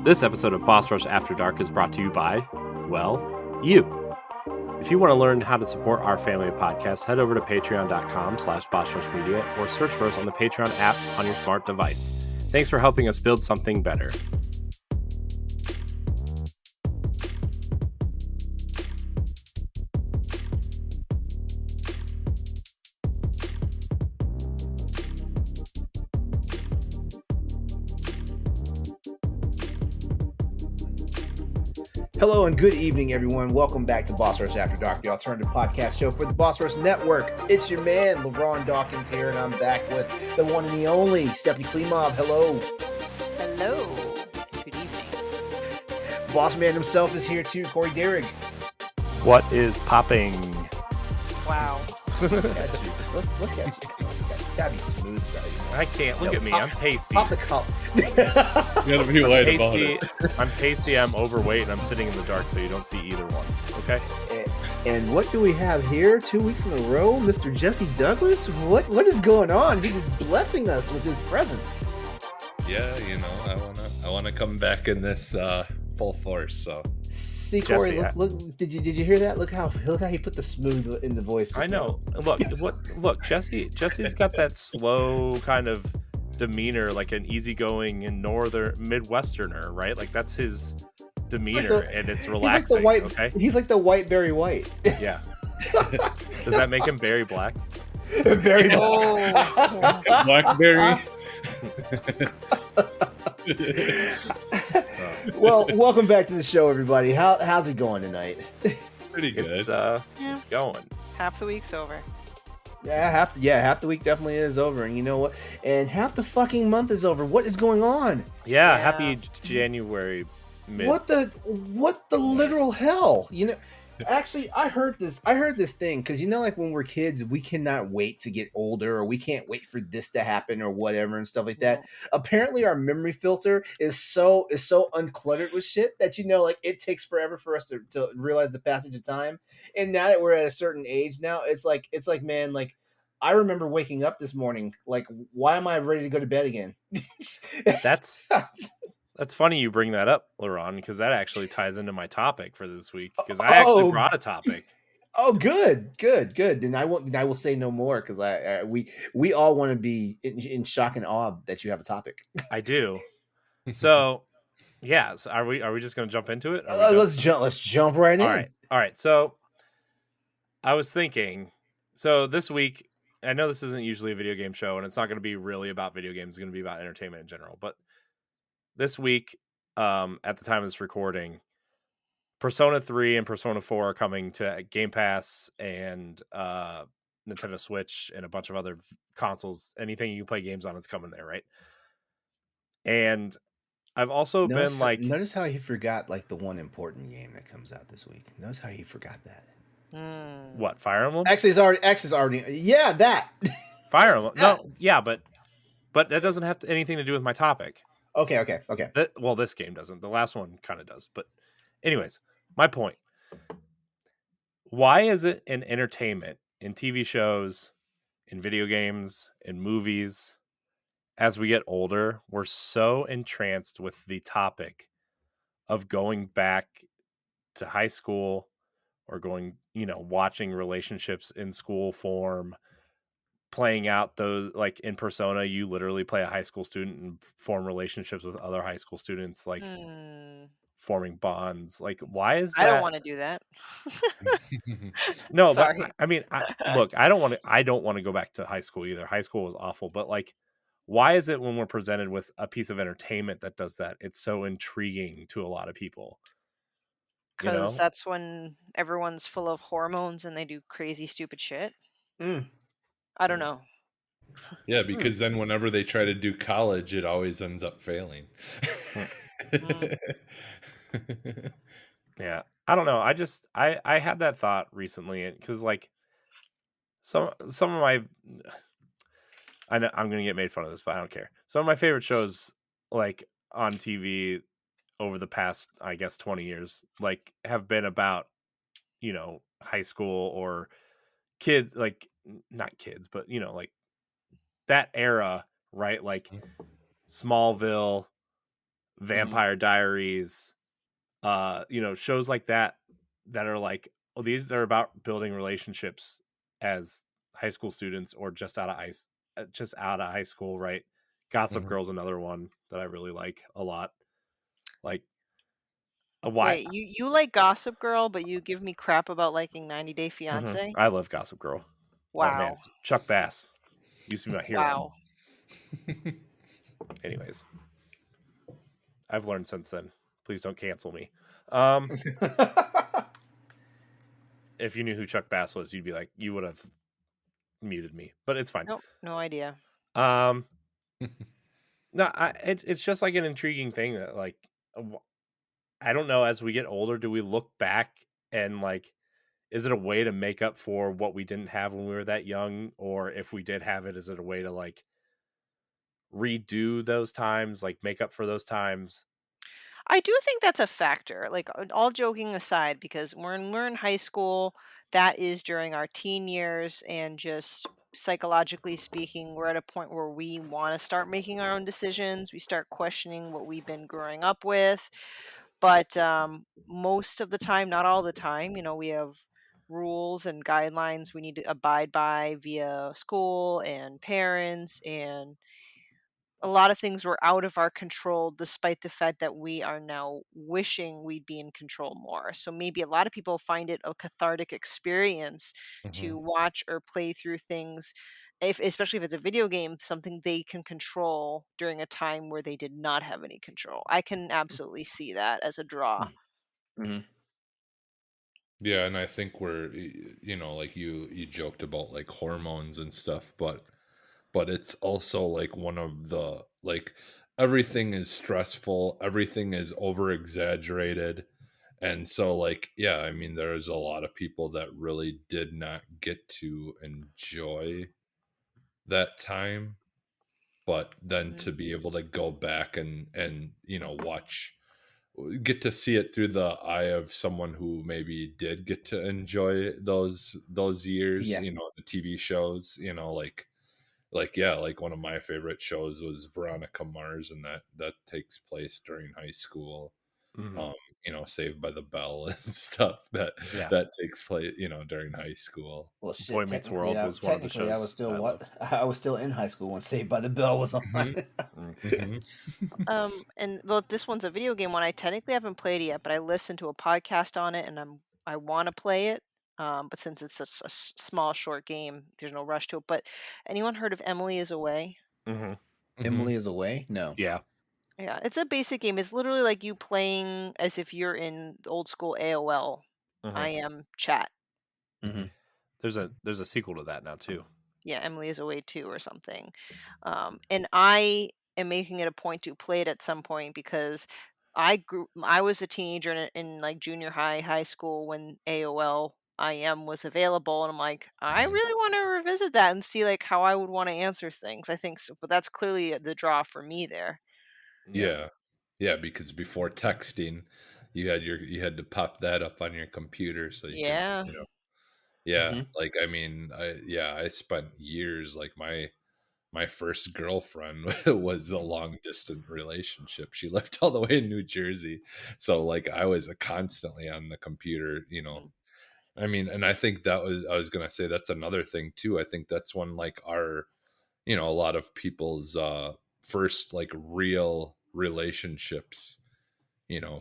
This episode of Boss Rush After Dark is brought to you by, well, you. If you want to learn how to support our family of podcasts, head over to patreon.com/bossrushmedia or search for us on the Patreon app on your smart device. Thanks for helping us build something better. Hello and good evening, everyone. Welcome back to Boss Rush After Dark, the alternative podcast show for the Boss Rush Network. It's your man, LeRon Dawkins here, and I'm back with the one and the only Stephanie Klimov. Hello. Hello. Good evening. Boss man himself is here too, Corey Derrig. What is popping? Wow. Look at you. Look at you. You gotta be smooth, guys. I can't. Look at me. I'm pasty. Pop the cup. You gotta be light about it. I'm pasty. I'm overweight, and I'm sitting in the dark, so you don't see either one. Okay. And what do we have here? 2 weeks in a row, Mr. Jesse Douglas. What is going on? He's just blessing us with his presence. Yeah, you know, I wanna come back in this full force. So See, Jesse, Corey, look. Did you hear that? Look how he put the smooth in the voice. I know. Look, Jesse's got that slow kind of demeanor, like an easygoing and northern Midwesterner, right? Like that's his demeanor, and it's relaxing. He's like the white Barry White. Yeah. Does that make him Barry Black? Barry Oh. Blackberry. Well, welcome back to the show, everybody. How's it going tonight? Pretty good. It's going. Half the week's over. Half the week definitely is over, and you know what? And half the fucking month is over. What is going on? Yeah. Yeah. Happy January. What the literal hell? You know, actually, I heard this thing because you know, like when we're kids, we cannot wait to get older, or we can't wait for this to happen, or whatever, and stuff like that. Apparently, our memory filter is so uncluttered with shit that you know, like it takes forever for us to realize the passage of time. And now that we're at a certain age, now it's like man, like I remember waking up this morning, like why am I ready to go to bed again? That's funny you bring that up, LeRon, because that actually ties into my topic for this week. Because I actually brought a topic. Oh, good. Then I will say no more because we all want to be in shock and awe that you have a topic. I do. So, yeah. So are we just going to jump into it? Let's jump right in. All right. So I was thinking. So this week, I know this isn't usually a video game show, and it's not going to be really about video games. It's going to be about entertainment in general. But this week, at the time of this recording, Persona 3 and Persona 4 are coming to Game Pass and Nintendo Switch and a bunch of other consoles. Anything you can play games on is coming there, right? And I've also notice how he forgot like the one important game that comes out this week. Notice how he forgot that. What, Fire Emblem? Actually, it's already yeah, that. Fire Emblem. No, yeah, but that doesn't have anything to do with my topic. Okay. Well, this game doesn't. The last one kind of does. But anyways, my point. Why is it in entertainment, in TV shows, in video games, in movies, as we get older, we're so entranced with the topic of going back to high school or going, watching relationships in school form, playing out those, like in Persona, you literally play a high school student and form relationships with other high school students, like forming bonds. Like, why is that? I don't want to do that. No, Sorry. but I mean, I don't want to go back to high school either. High school was awful, but like, why is it when we're presented with a piece of entertainment that does that, it's so intriguing to a lot of people? Because that's when everyone's full of hormones and they do crazy, stupid shit. I don't know. Yeah, because then whenever they try to do college, it always ends up failing. Yeah, I don't know. I had that thought recently because like some of my, I know I'm gonna get made fun of this, but I don't care. Some of my favorite shows, like on TV over the past, I guess, 20 years, like have been about, high school or kids, like not kids, but like that era, right? Like Smallville, Vampire Diaries, shows like that are like, oh, these are about building relationships as high school students or just out of high school, right? Gossip Mhm. Girl's another one that I really like a lot. Like, why? Wait, you like Gossip Girl, but you give me crap about liking 90 Day Fiance? I love Gossip Girl. Oh man, Wow. Chuck Bass used to be my hero. Wow. Anyways, I've learned since then. Please don't cancel me. Um, if you knew who Chuck Bass was, you'd be like, you would have muted me, but it's fine. Nope, no idea. No, it's just like an intriguing thing that, like, I don't know. As we get older, do we look back and like, is it a way to make up for what we didn't have when we were that young, or if we did have it, is it a way to like redo those times, like make up for those times? I do think that's a factor. Like all joking aside, because when we're in high school, that is during our teen years, and just psychologically speaking, we're at a point where we want to start making our own decisions. We start questioning what we've been growing up with. But most of the time, not all the time, we have rules and guidelines we need to abide by via school and parents, and a lot of things were out of our control despite the fact that we are now wishing we'd be in control more. So maybe a lot of people find it a cathartic experience to Mhm. watch or play through things, if especially if it's a video game, something they can control during a time where they did not have any control. I can absolutely see that as a draw. Mhm. Yeah, and I think like you joked about like hormones and stuff, but it's also like one of the like everything is stressful, everything is over exaggerated. And so like yeah, I mean there's a lot of people that really did not get to enjoy that time, but then Mhm. to be able to go back and watch, get to see it through the eye of someone who maybe did get to enjoy those years, Yeah. the TV shows, like yeah, like one of my favorite shows was Veronica Mars, and that takes place during high school. Mm-hmm. um Saved by the Bell and stuff Yeah, that takes place during high school. Well, Boy shit. Meets World was one of the Technically, I was shows that still I what loved. I was still in high school when Saved by the Bell was on. Hmm. Mm. Hmm. And well, this one's a video game one. I technically haven't played it yet, but I listened to a podcast on it, and I want to play it. But since it's small, short game, there's no rush to it. But anyone heard of Emily is Away? Mm-hmm. Hmm. Emily is Away? No. Yeah. Yeah, it's a basic game. It's literally like you playing as if you're in old school AOL Mm-hmm. IM chat. Hmm. There's a sequel to that now too. Yeah, Emily is Away too or something. And I am making it a point to play it at some point because I was a teenager in like junior high, high school when AOL IM was available, and I'm like, I Hmm. really want to revisit that and see like how I would want to answer things. I think so, but that's clearly the draw for me there. Yeah. Yeah. Yeah, because before texting, you had to pop that up on your computer so you could, Yeah. yeah, Hmm. like I mean, I spent years like my first girlfriend was a long distance relationship. She lived all the way in New Jersey. So like I was constantly on the computer. Mm. I mean, and I think that was I was going to say that's another thing too. I think that's when like a lot of people's first like real relationships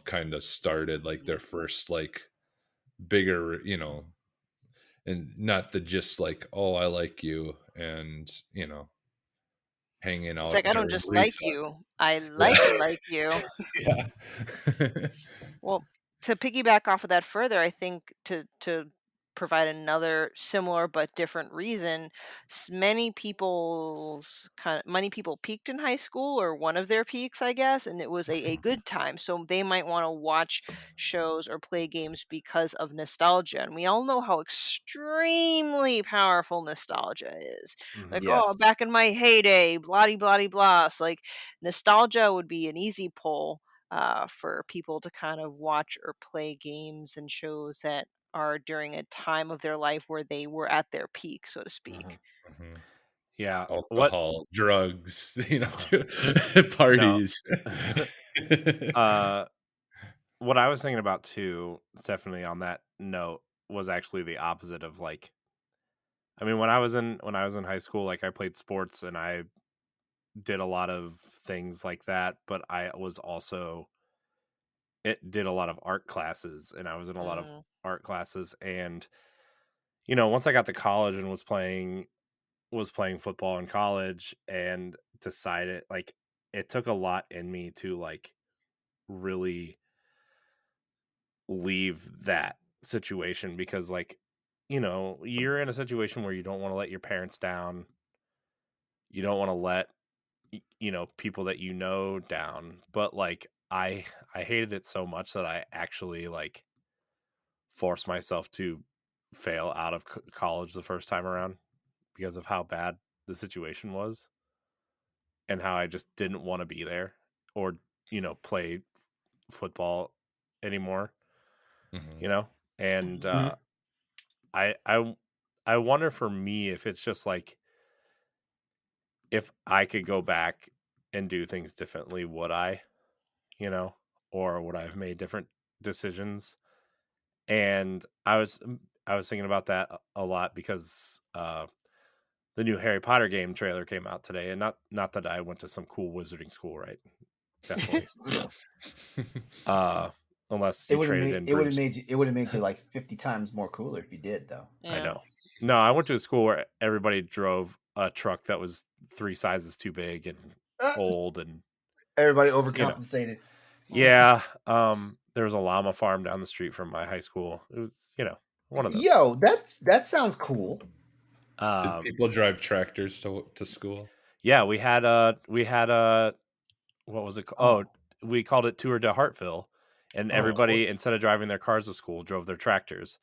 kind of started, like their first like bigger, and not the just like, oh, I like you, and hanging It's like out I don't during just like recess. you. I Yeah. like you. Yeah. Well, to piggyback off of that further, I think to provide another similar but different reason, many people peaked in high school, or one of their peaks, I guess, and it was a good time. So they might want to watch shows or play games because of nostalgia. And we all know how extremely powerful nostalgia is. Mm-hmm. Like, oh, Yes. back in my heyday, blah blah blah. So like nostalgia would be an easy pull for people to kind of watch or play games and shows that are during a time of their life where they were at their peak, so to Mm-hmm. speak. Mhm. Yeah. What? Alcohol, drugs, No. parties. uh, what I was thinking about too, Stephanie, on that note, was actually the opposite of like. I mean, when I was in high school, like I played sports and I did a lot of things like that, but I was also it did a lot of art classes, and I was in a lot of Mm, art classes, and once I got to college and was playing football in college and decided like it took a lot in me to like really leave that situation because like you're in a situation where you don't want to let your parents down, you don't want to let people that down, but like I hated it so much that I actually like forced myself to fail out of college the first time around because of how bad the situation was and how I just didn't want to be there or play football anymore, you Mhm. know? And mhm, Mhm. I wonder for me if it's just like if I could go back and do things differently, would I, you know, or would I have made different decisions? And I was thinking about that a lot because the new Harry Potter game trailer came out today, and not that I went to some cool wizarding school, right? Definitely. Uh Unless It you would have traded made in it would have Bruce. made you it would have made you like 50 times more cooler if you did though. I yeah. know. No, I went to a school where everybody drove a truck that was 3 sizes too big and Uh, old and Everybody you know. overcompensated. Mhm. Yeah, there was a llama farm down the street from my high school. It was, one of those. Yo, that sounds cool. Did Um people drive tractors to school? yeah, we had a what was it Oh, we called it Tour de Hartville, and oh, everybody instead of driving their cars to school drove their tractors.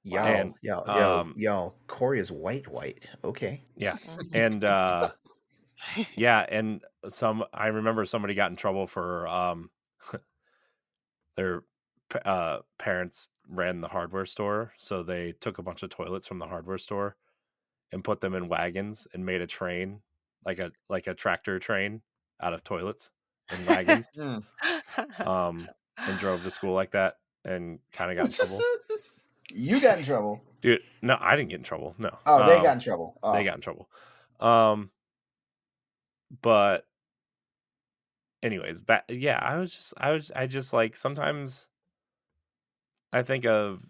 Wow. And y'all. Corey is white. Okay. yeah. Mhm. And yeah, and I remember somebody got in trouble for their parents ran the hardware store, so they took a bunch of toilets from the hardware store and put them in wagons and made a train, like a tractor train out of toilets and wagons, Mm. um, and drove to school like that and kind of got in trouble. You got in trouble. Dude, no, I didn't get in trouble. No, Oh, they got in trouble. they Oh, got in trouble. Um, but anyways, yeah, I just like sometimes I think of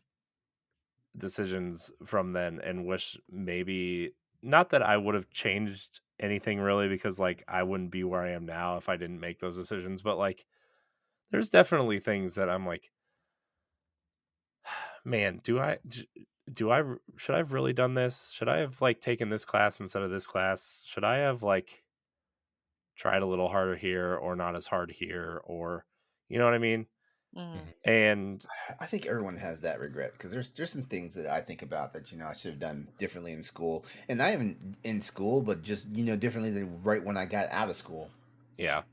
decisions from then and wish maybe not that I would have changed anything really because like I wouldn't be where I am now if I didn't make those decisions, but like there's definitely things that I'm like, man, should I have really done this? Should I have like taken this class instead of this class? Should I have like tried a little harder here or not as hard here or you know what I mean? Mhm. Mhm. And I think everyone has that regret because there's some things that I think about that I should have done differently in school, and not even in school, but just differently than right when I got out of school. yeah.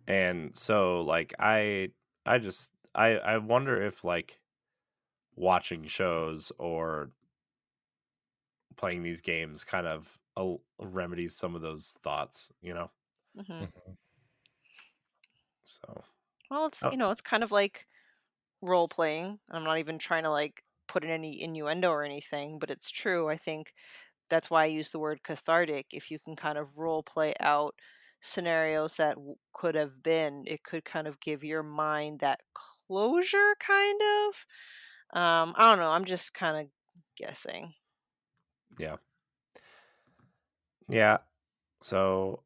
And so like I wonder if like watching shows or playing these games kind of remedies some of those thoughts, Mhm. Mhm. So, Well, it's oh, it's kind of like role playing. I'm not even trying to like put in any innuendo or anything, but it's true. I think that's why I use the word cathartic. If you can kind of role play out scenarios that could have been, it could kind of give your mind that closure, kind of. I don't know. I'm just kind of guessing. yeah. Yeah. So,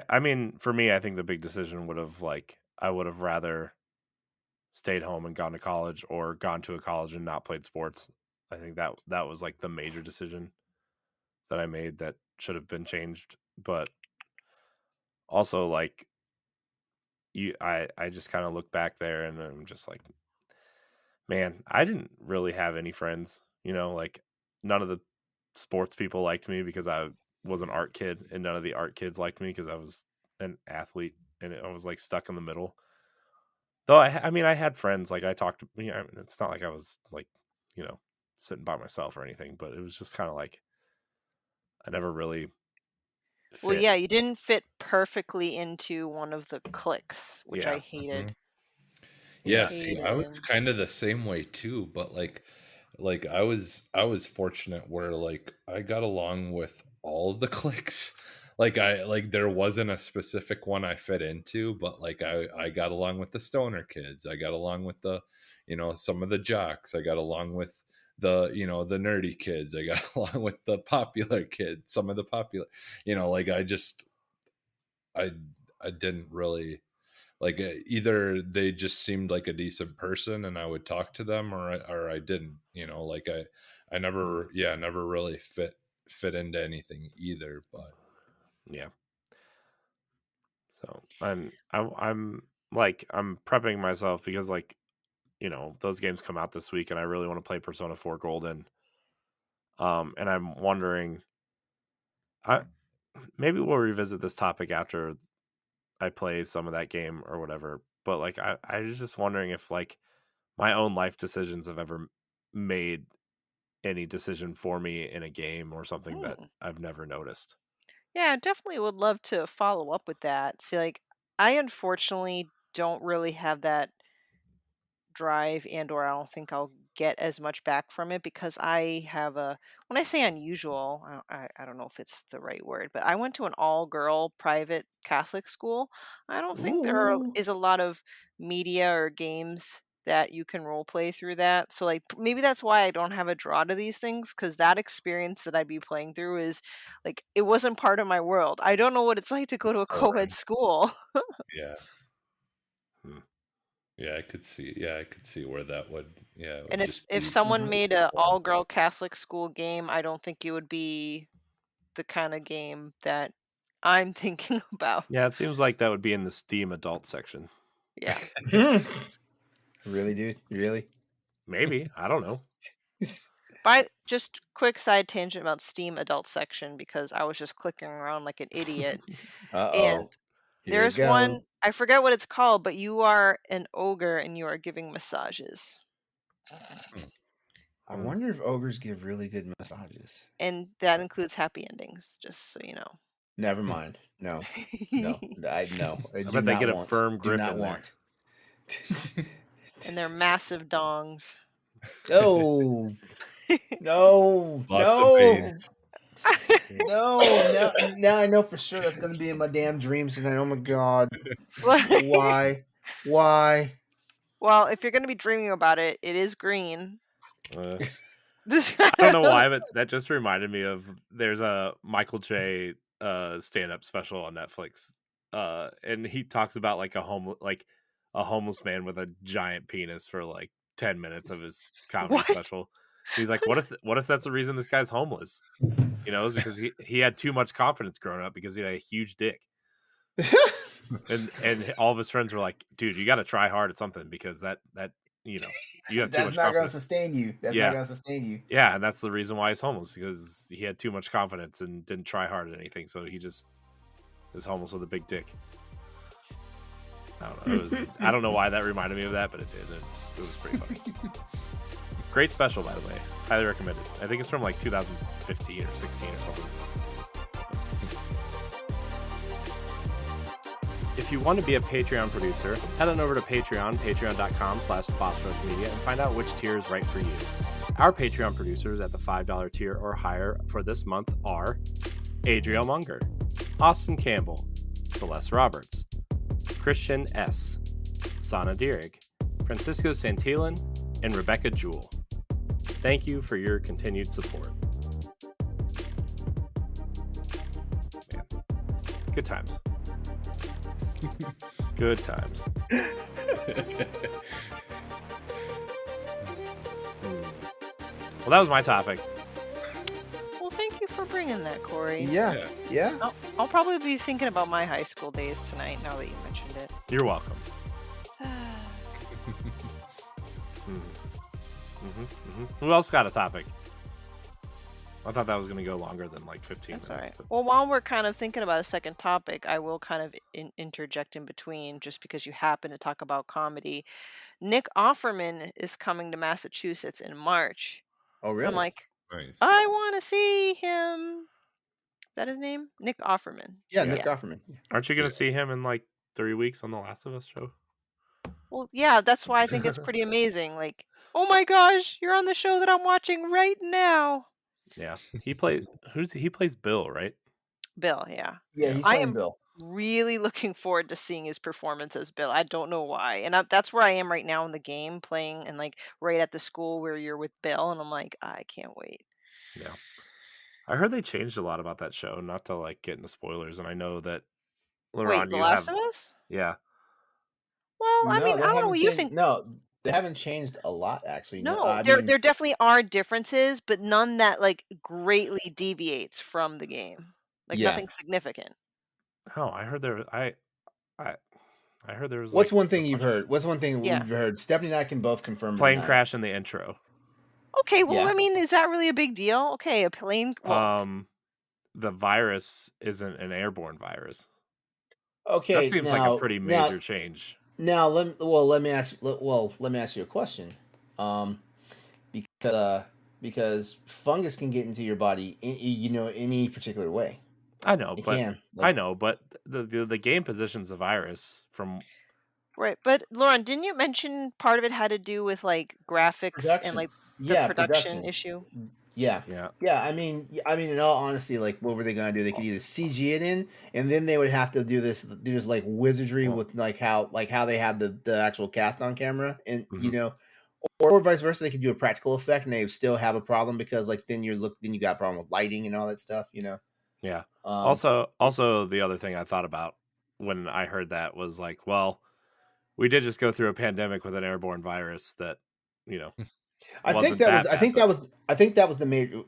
I mean, for me, I think the big decision would have like I would have rather stayed home and gone to college or gone to a college and not played sports. I think that was like the major decision that I made that should have been changed, but also like I just kind of look back there and I'm just like, man, I didn't really have any friends, like none of the sports people liked me because I was an art kid and none of the art kids liked me because I was an athlete and I was like stuck in the middle. Though I mean I had friends like I talked to, I mean, it's not like I was like, you know, sitting by myself or anything, but it was just kind of like I never really Well, fit. yeah, you didn't fit perfectly into one of the cliques, which I Yeah. hated. Mhm. Yeah, Yeah. see, I was Hated. kinda the same way too, but, like, I was fortunate where, like, I got along with all the cliques. Like, there wasn't a specific one I fit into, but, like, I got along with the stoner kids, I got along with some of the jocks, I got along with the nerdy kids, I got along with the popular kids, some of the popular like, I I didn't really like, either they just seemed like a decent person and I would talk to them, or I didn't, like, I Mm. never really fit into anything either, but Yeah. So I'm like I'm prepping myself because like those games come out this week and I really want to play Persona 4 Golden. And I'm wondering, I maybe we'll revisit this topic after I play some of that game or whatever. But like I was just wondering if like my own life decisions have ever made any decision for me in a game or something that Hmm. I've never noticed. Yeah, I definitely would love to follow up with that. See, like, I unfortunately don't really have that drive, and or I don't think I'll get as much back from it because I have a, when I say unusual, I don't know if it's the right word, but I went to an all girl private Catholic school. I don't think Ooh. is a lot of media or games that you can role play through that. So like maybe that's why I don't have a draw to these things, because that experience that I'd be playing through is like it wasn't part of my world. I don't know what it's like to go it's to a co-ed foreign. school. Yeah. Hmm. Yeah, I could see where that would it And would if just be someone Mhm. made totally a foreign. all-girl Catholic school game, I don't think it would be the kinda game that I'm thinking about. Yeah, it seems like that would be in the Steam adult section. Yeah. Really, dude? Really? Maybe, I don't know. Just quick side tangent about Steam adult section because I was just clicking around like an idiot, and Uh-oh. Here we there's go. one, I forget what it's called, but you are an ogre and you are giving massages. Hmm. I Hmm. wonder if ogres give really good massages. And that includes happy endings, just so you know. Never mind. No. No. No. I I do bet they not get a want. firm Do grip not in there. want. And they're massive dongs. Oh no, Lots of no, veins. no. Now I know for sure that's gonna be in my damn dreams tonight. Oh my god. So Why? Why? well, if you're gonna be dreaming about it, it is green. Uh, Just I don't know why, but that just reminded me of there's a Michael Che stand-up special on Netflix. And he talks about like a homeless man with a giant penis for like 10 minutes of his comedy what? special. He's like, what if that's the reason this guy's homeless? It's because he had too much confidence growing up because he had a huge dick. And all of his friends were like, dude, you gotta try hard at something because that you have too That's much not gonna confidence. sustain you. That's not Yeah. gonna sustain you. Yeah, and that's the reason why he's homeless because he had too much confidence and didn't try hard at anything. So he just is homeless with a big dick. I don't know. I don't know why that reminded me of that, but it did. It was pretty funny. Great special, by the way. Highly recommended. I think it's from like 2015 or 16 or something. If you want to be a Patreon producer, head on over to patreon.com/bossrushmedia, and find out which tier is right for you. Our Patreon producers at the $5 tier or higher for this month are Adriel Munger, Austin Campbell, Celeste Roberts, Christian S., Sana Dierig, Francisco Santillan, and Rebecca Jewell. Thank you for your continued support. Man, good times. Good times. Well, that was my topic. Well, thank you for bringing that, Corey. Yeah. Yeah. Yeah. I'll probably be thinking about my high school days tonight now that you mentioned it. You're welcome. Who else got a topic? I thought that was going to go longer than like 15 That's all minutes. right. But Well, while we're kind of thinking about a second topic, I will kind of interject in between just because you happen to talk about comedy. Nick Offerman is coming to Massachusetts in March. Oh And I'm really? like, Nice. I want to see him. that his name? Nick Offerman. Yeah, Yeah. Nick Offerman. Aren't you going Yeah. to see him in like 3 weeks on the Last of Us show? Well, yeah, that's why I think it's pretty amazing. Like, oh my gosh, you're on the show that I'm watching right now. Yeah, he plays Bill, right? Bill, yeah. Yeah, Yeah. he's I playing am Bill. really looking forward to seeing his performance as Bill. I don't know why. And that's where I am right now in the game, playing and like right at the school where you're with Bill. And I'm like, I can't wait. Yeah. I heard they changed a lot about that show, not to like get into spoilers, and I know that Wait, LeRon, The you Last have of Us? yeah. Well, I No, mean, I they don't know haven't what you changed. think. No, they haven't changed a lot actually. No, No, I there mean, there definitely are differences, but none that like greatly deviates from the game. Like yeah. nothing significant. Oh, I heard there I I heard there was What's like one a thing you've bunch of heard? What's one thing Yeah. we've heard? Stephanie and I can both confirm or plane deny it. crash in the intro. Okay, well, Yeah. I mean, is that really a big deal? Okay, a plane. Well, The virus isn't an airborne virus. That Okay. seems like a pretty major change. Now let me ask. Let me ask you a question. Um, because fungus can get into your body, any particular way. I know, It but can. Like the game positions the virus from right. But Lauren, didn't you mention part of it had to do with like graphics and production. like the Yeah, production production. issue? Yeah. yeah. Yeah, I mean, in all honesty, like, what were they gonna do? They could either CG it in, and then they would have to do this like wizardry Well, with like how they had the actual cast on camera, and mhm. or vice versa. They could do a practical effect, and they would still have a problem because like then then you got a problem with lighting and all that stuff. Yeah. Um, Also, the other thing I thought about when I heard that was like, well, we did just go through a pandemic with an airborne virus that, you know, wasn't that bad, but I think that was the major.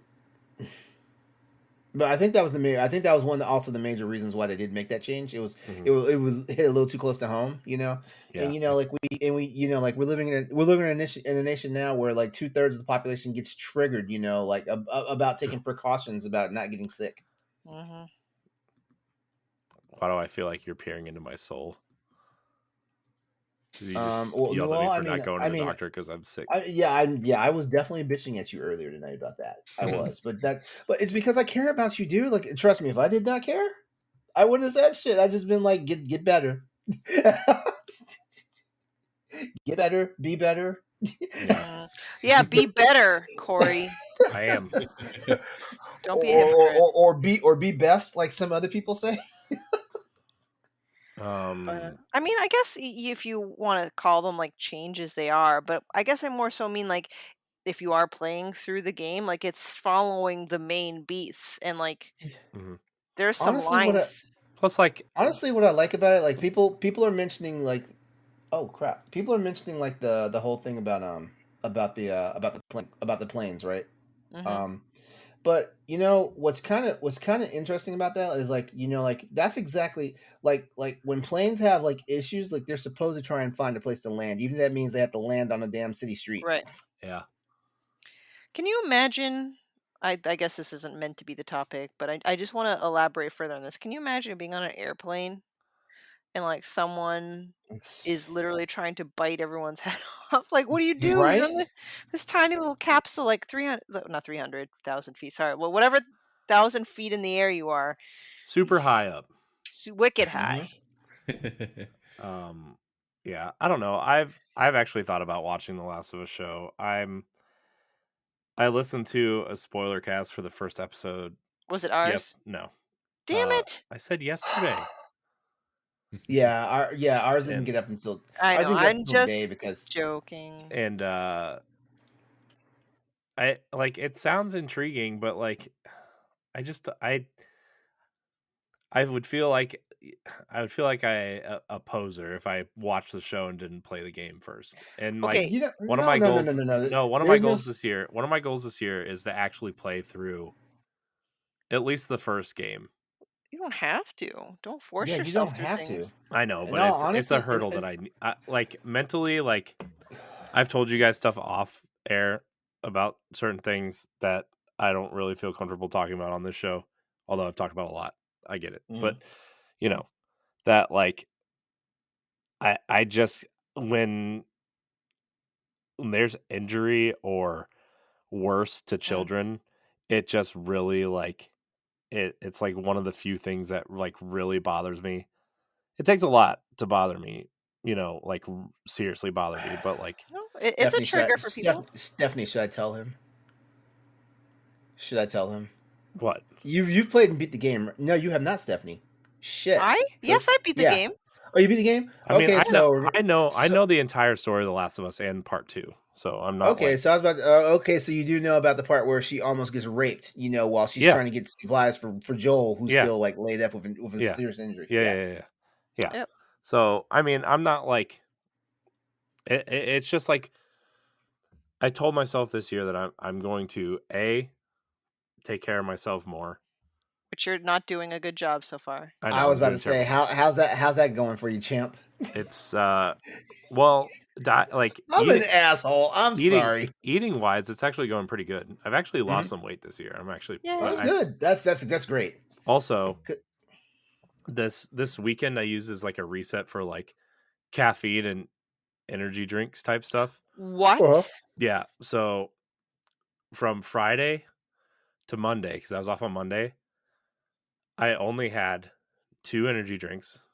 But I think that was the major. I think that was also the major reasons why they did make that change. mhm, It was hit a little too close to home. And yeah. like like we're living in a nation now where like 2/3 of the population gets triggered. Like about taking precautions about not getting sick. Hmm. Why do I feel like you're peering into my soul? Because you just Well, yelled at me well, for not going to the doctor because I'm sick. I was definitely bitching at you earlier tonight about that. I was, but it's because I care about you, dude. Like, trust me, if I did not care, I wouldn't have said shit. I just been like, get better, get better, be better. Yeah, Yeah, be better, Corey. I am. Don't be a hypocrite. Or be best, like some other people say. But I mean, I guess if you want to call them like changes, they are. But I guess I more so mean like if you are playing through the game, like it's following the main beats, and like Mhm. there's some Honestly, what I lines. Plus, like, honestly what I like about it, like people are mentioning like, oh crap, people are mentioning like the whole thing about the planes, right? Hmm. Um, But what's kind of interesting about that is like like that's exactly like when planes have like issues, like they're supposed to try and find a place to land, even if that means they have to land on a damn city street. Right. yeah, Can you imagine? I guess this isn't meant to be the topic, but I just want to elaborate further on this. Can you imagine being on an airplane and like someone It's, is literally trying to bite everyone's head off? Like, what do you do? You're right? in this tiny little capsule, like 300, not 300,000 feet. Sorry, well, whatever 1,000 feet in the air you are, super high up. wicked Hmm. high. Um, yeah, I don't know. I've actually thought about watching the Last of Us show. I listened to a spoiler cast for the first episode. Was it Yes, ours? no. Damn it! I said yesterday, Ours didn't and get up until I ours know. didn't get up I'm until today just because joking. and I like it sounds intriguing, but like I just I would feel like a poser if I watched the show and didn't play the game first. And like Okay, one of no my no no no goals, no no. no, one of my There's no goals this year, one of my goals this year is to actually play through at least the first game. you don't have to. Don't force Yeah, you yourself don't through have to. things. I know, In but all it's a honesty, hurdle that I like mentally. Like I've told you guys stuff off air about certain things that I don't really feel comfortable talking about on this show. Although I've talked about a lot, I get it. Mhm. But you know that like I just when there's injury or worse to children, it just really like it's like one of the few things that like really bothers me. It takes a lot to bother me, like seriously bother me, but like No, it's a Stephanie, trigger for people. Stephanie, should I tell him? Should I tell him? what? You've played and beat the game. No, you have not, Stephanie. Shit. So Yes, I beat the yeah. game. Oh, you beat the game? I mean, Okay, I so know the entire story of The Last of Us and part 2. So I'm not okay, like, so I was about to, okay, so you do know about the part where she almost gets raped, while she's yeah, trying to get supplies for Joel, who's yeah, still like laid up with a yeah, serious injury. yeah, Yeah. yeah, yeah, yeah. Yeah. Yep. So I mean, I'm not like it's just like I told myself this year that I'm going to take care of myself more. Which you're not doing a good job so far. I know I was I'm about to doing say, terrible. how's that going for you, champ? It's well, like I'm an asshole. I'm eating sorry. eating wise, it's actually going pretty good. I've actually lost Mhm. some weight this year. I'm actually Oh, Yay. that's I good. That's great. also Good. this weekend I used as like a reset for like caffeine and energy drinks type stuff. Uh-huh. What? Yeah, so from Friday to Monday, because I was off on Monday, I only had 2 energy drinks,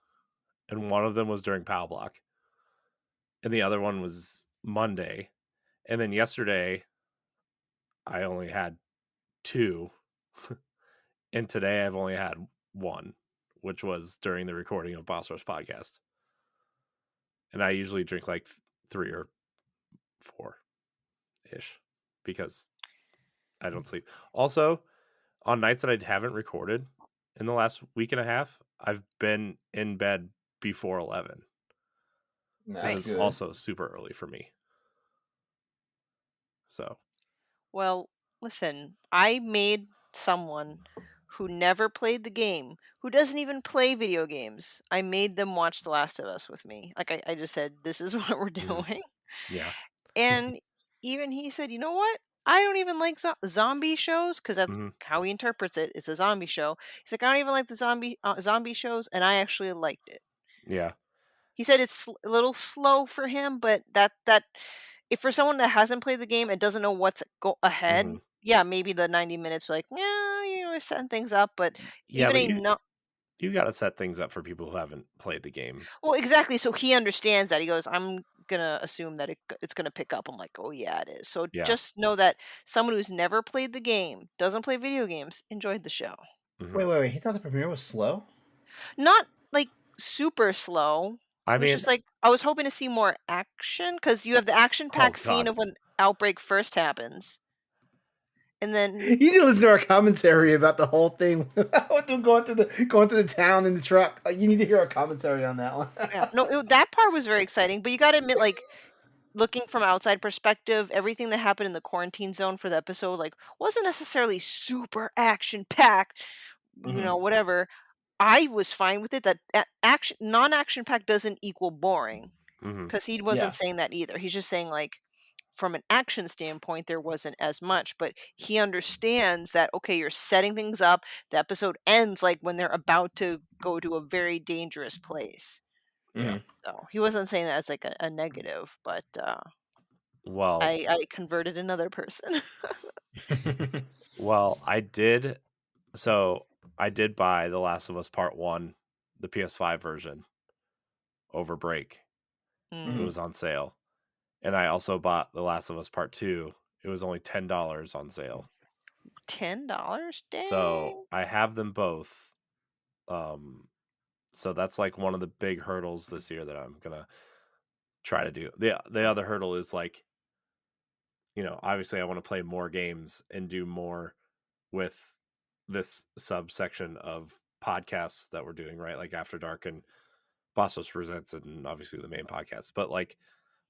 and one of them was during Pow Block, and the other one was Monday. And then yesterday, I only had two, and today I've only had one, which was during the recording of Boss Rush podcast. And I usually drink like 3 or 4 ish because I don't sleep. Also, on nights that I haven't recorded in the last week and a half, I've been in bed before 11, which That's is Nice. good. also super early for me. So, Well, listen, I made someone who never played the game, who doesn't even play video games. I made them watch The Last of Us with me. Like I just said, this is what we're mhm, doing. yeah. And even he said, you know what? I don't even like zombie shows because that's hmm how he interprets it. It's a zombie show. He's like, I don't even like the zombie shows, and I actually liked it. Yeah. He said it's a little slow for him, but that if for someone that hasn't played the game and doesn't know what's ahead, hmm yeah, maybe the 90 minutes like, yeah, we're setting things up, but Yeah. even But a no you got to set things up for people who haven't played the game. well, exactly. So he understands that. He goes, I'm gonna assume that it's gonna pick up. I'm like, oh yeah, it is. So Yeah. just know that someone who's never played the game, doesn't play video games, enjoyed the show. hmm Wait. He thought the premiere was slow. Not like super slow. I It was mean, just like I was hoping to see more action because you have the action oh packed scene God. of when outbreak first happens, and then You need to listen to our commentary about the whole thing with them going through the town in the truck. Like, you need to hear our commentary on that one. yeah, no, that part was very exciting. But you got to admit, like looking from outside perspective, everything that happened in the quarantine zone for the episode, like wasn't necessarily super action packed. Mhm. Whatever. I was fine with it. That action, non-action packed doesn't equal boring hmm because he wasn't Yeah. saying that either. He's just saying like from an action standpoint, there wasn't as much, but he understands that okay, you're setting things up. The episode ends like when they're about to go to a very dangerous place. Yeah. Mhm. So he wasn't saying that as like a negative, but Well, I converted another person. I did. So I did buy The Last of Us Part 1, the PS5 version, over break. It Mhm. Mm, was on sale. And I also bought The Last of Us Part 2. It was only $10 on sale. $10? So Dang. I have them both. Um, so that's like one of the big hurdles this year that I'm gonna try to do. The other hurdle is like, obviously I want to play more games and do more with this subsection of podcasts that we're doing, right? Like After Dark and Bossos Presents and obviously the main podcast. But like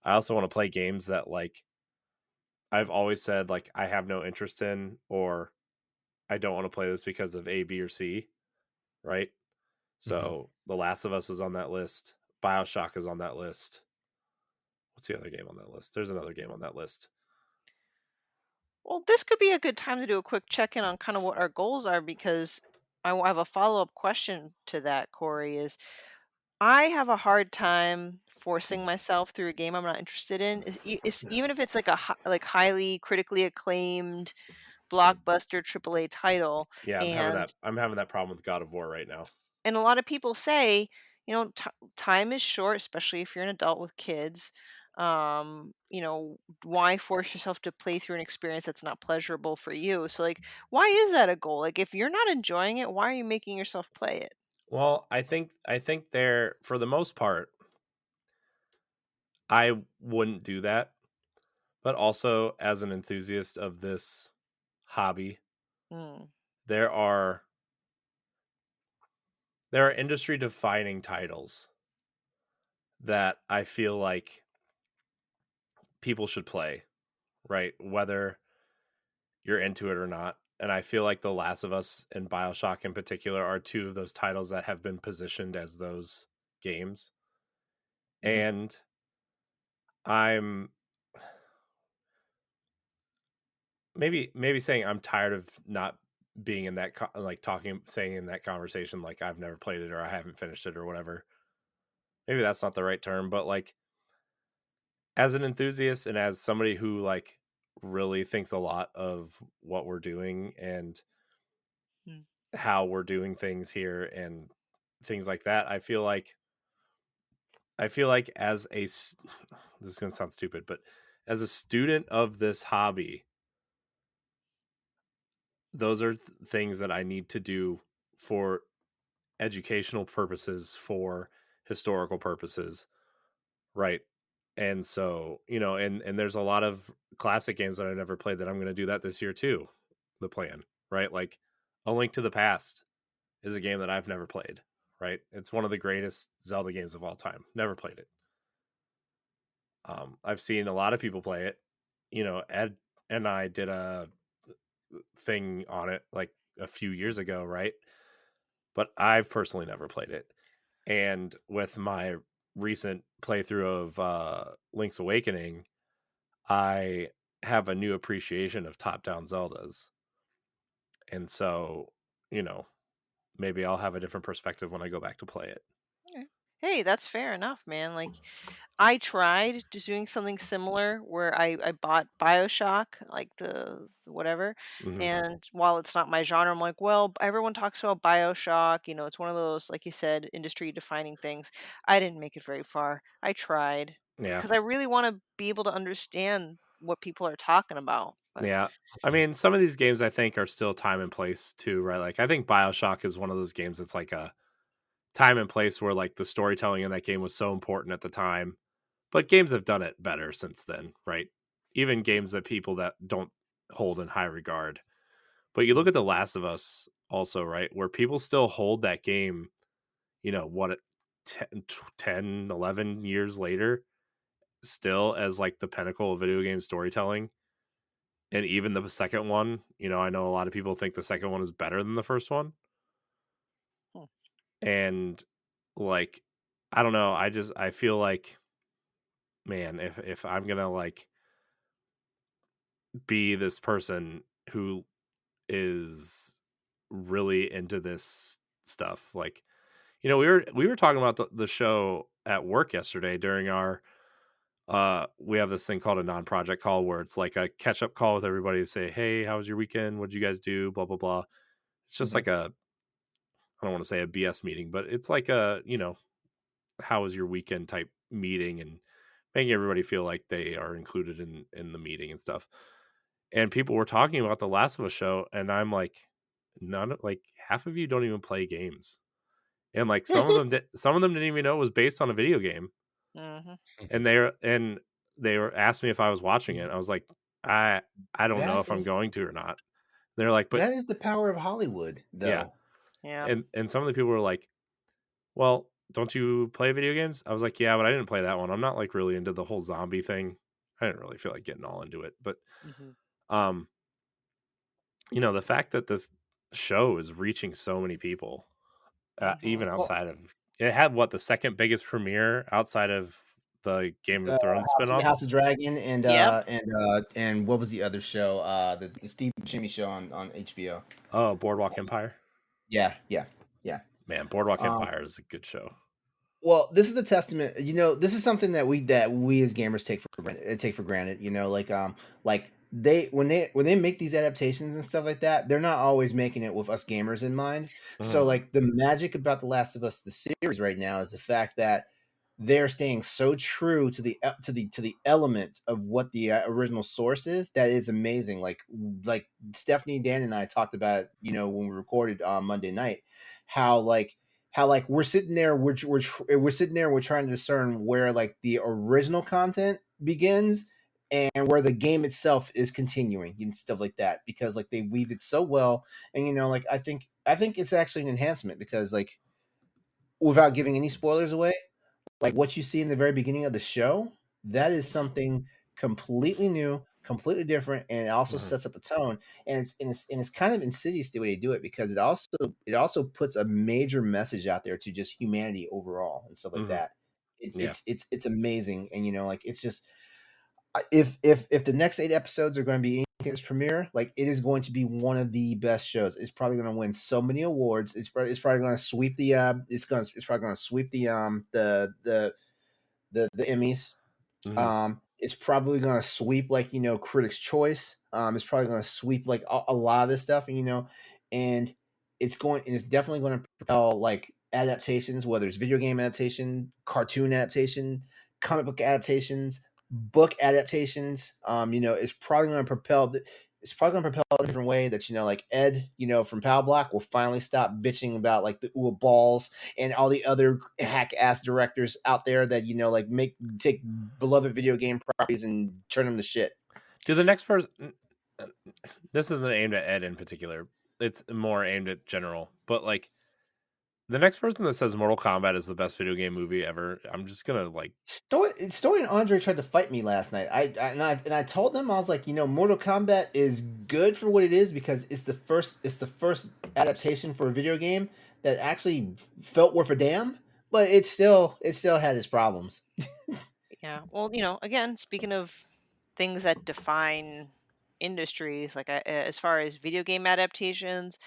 I also want to play games that like I've always said like I have no interest in, or I don't want to play this because of A, B, or C, right? Mhm. So The Last of Us is on that list. BioShock is on that list. What's the other game on that list? There's another game on that list. Well, this could be a good time to do a quick check-in on kind of what our goals are because have a follow-up question to that, Corey, is I have a hard time forcing myself through a game I'm not interested in. Even if it's like like highly critically acclaimed blockbuster AAA title, Yeah, and I'm having that problem with God of War right now. a lot of people say, time is short, especially if you're an adult with kids. Why force yourself to play through an experience that's not pleasurable for you? So, like, why is that a goal? Like, if you're not enjoying it, why are you making yourself play it? Well, I think they're, for the most part, I wouldn't do that. But also, as an enthusiast of this hobby, Mm, there are there are industry defining titles that I feel like people should play, right? Whether you're into it or not. And I feel like The Last of Us and BioShock in particular are two of those titles that have been positioned as those games. Mhm. And I'm maybe saying I'm tired of not being in that like talking saying in that conversation like I've never played it or I haven't finished it or whatever. Maybe that's not the right term, but like as an enthusiast and as somebody who like really thinks a lot of what we're doing and mm, how we're doing things here and things like that, I feel like this is going to sound stupid, but as a student of this hobby, those are things that I need to do for educational purposes, for historical purposes, right? And so, and there's a lot of classic games that I never played that I'm going to do that this year too. The plan, right? Like A Link to the Past is a game that I've never played, right? It's one of the greatest Zelda games of all time. Never played it. I've seen a lot of people play it. Ed and I did a thing on it like a few years ago, right? But I've personally never played it. And with my recent playthrough of Link's Awakening, I have a new appreciation of top-down Zeldas. And so, you know, maybe I'll have a different perspective when I go back to play it. yeah. Hey, that's fair enough, man. Like, I tried just doing something similar where I bought BioShock, like the whatever. Hmm. And while it's not my genre, I'm like, well, everyone talks about BioShock. It's one of those, like you said, industry defining things. I didn't make it very far. I tried Yeah. because I really want to be able to understand what people are talking about. But Yeah. I mean, some of these games I think are still time and place too, right? Like I think BioShock is one of those games that's like a time and place where like the storytelling in that game was so important at the time. But games have done it better since then, right? Even games that people that don't hold in high regard. But you look Mhm. at The Last of Us also, right? Where people still hold that game, what 10, 11 years later, still as like the pinnacle of video game storytelling. And even the second one, I know a lot of people think the second one is better than the first one. hmm, And like, I don't know. I feel like, man, if I'm gonna like be this person who is really into this stuff, like, we were talking about the show at work yesterday during our we have this thing called a non-project call where it's like a catch-up call with everybody to say, hey, how was your weekend, what did you guys do, blah blah blah. It's just Mhm. like a, I don't want to say a BS meeting, but it's like a, how was your weekend type meeting and making everybody feel like they are included in the meeting and stuff. And people were talking about the Last of Us show, and I'm like, like half of you don't even play games, and like some of them didn't even know it was based on a video game, mhm. and they were asked me if I was watching it. I was like, I I don't know That if I'm is going to or not. They're like, but that is the power of Hollywood, yeah, though. Yeah. and some of the people were like, well, don't you play video games? I was like, yeah, but I didn't play that one. I'm not like really into the whole zombie thing. I didn't really feel like getting all into it, but Hmm. um, the fact that this show is reaching so many people, Hmm. even Well, outside of it, had what, the second biggest premiere outside of the Game of Thrones spinoff. House of Dragon Yep. and what was the other show? The Steve Buscemi show on HBO. Oh, Boardwalk Empire. Yeah, yeah, yeah. Man, Boardwalk Um, Empire is a good show. well, this is a testament. This is something that we as gamers take for granted. Take for granted. Like they make these adaptations and stuff like that, they're not always making it with us gamers in mind. So Mhm. like the magic about The Last of Us the series right now is the fact that they're staying so true to the element of what the original source is, that is amazing. Like Stephanie, Dan, and I talked about, when we recorded on Monday night, how like we're sitting there, we're sitting there, we're trying to discern where like the original content begins and where the game itself is continuing and stuff like that, because like they weaved it so well. And like I think it's actually an enhancement, because like, without giving any spoilers away, like what you see in the very beginning of the show, that is something completely new, completely different, and it also Mhm. sets up a tone. And it's kind of insidious the way they do it, because it also puts a major message out there to just humanity overall and stuff like Mhm. that. It, Yeah. it's amazing. And like it's just, if the next 8 episodes are going to be anything that's premiere, like it is going to be one of the best shows. It's probably going to win so many awards. It's probably going to sweep the it's probably going to sweep the Emmys. Mhm. It's probably going to sweep, like, Critics' Choice. It's probably going to sweep like a lot of this stuff, and it's definitely going to propel like adaptations, whether it's video game adaptation, cartoon adaptation, comic book adaptations, book adaptations. It's probably going to propel. It's probably going to propel a different way that, like Ed, from Pal Block will finally stop bitching about like the ooh balls and all the other hack ass directors out there that, like take beloved video game properties and turn them to shit. Do the next person? This isn't aimed at Ed in particular. It's more aimed at general. But like the next person that says Mortal Kombat is the best video game movie ever, I'm just gonna like. Story and Andre tried to fight me last night. I told them, I was like, Mortal Kombat is good for what it is, because it's the first adaptation for a video game that actually felt worth a damn, but it still had its problems. Yeah. Well, again, speaking of things that define industries, like as far as video game adaptations,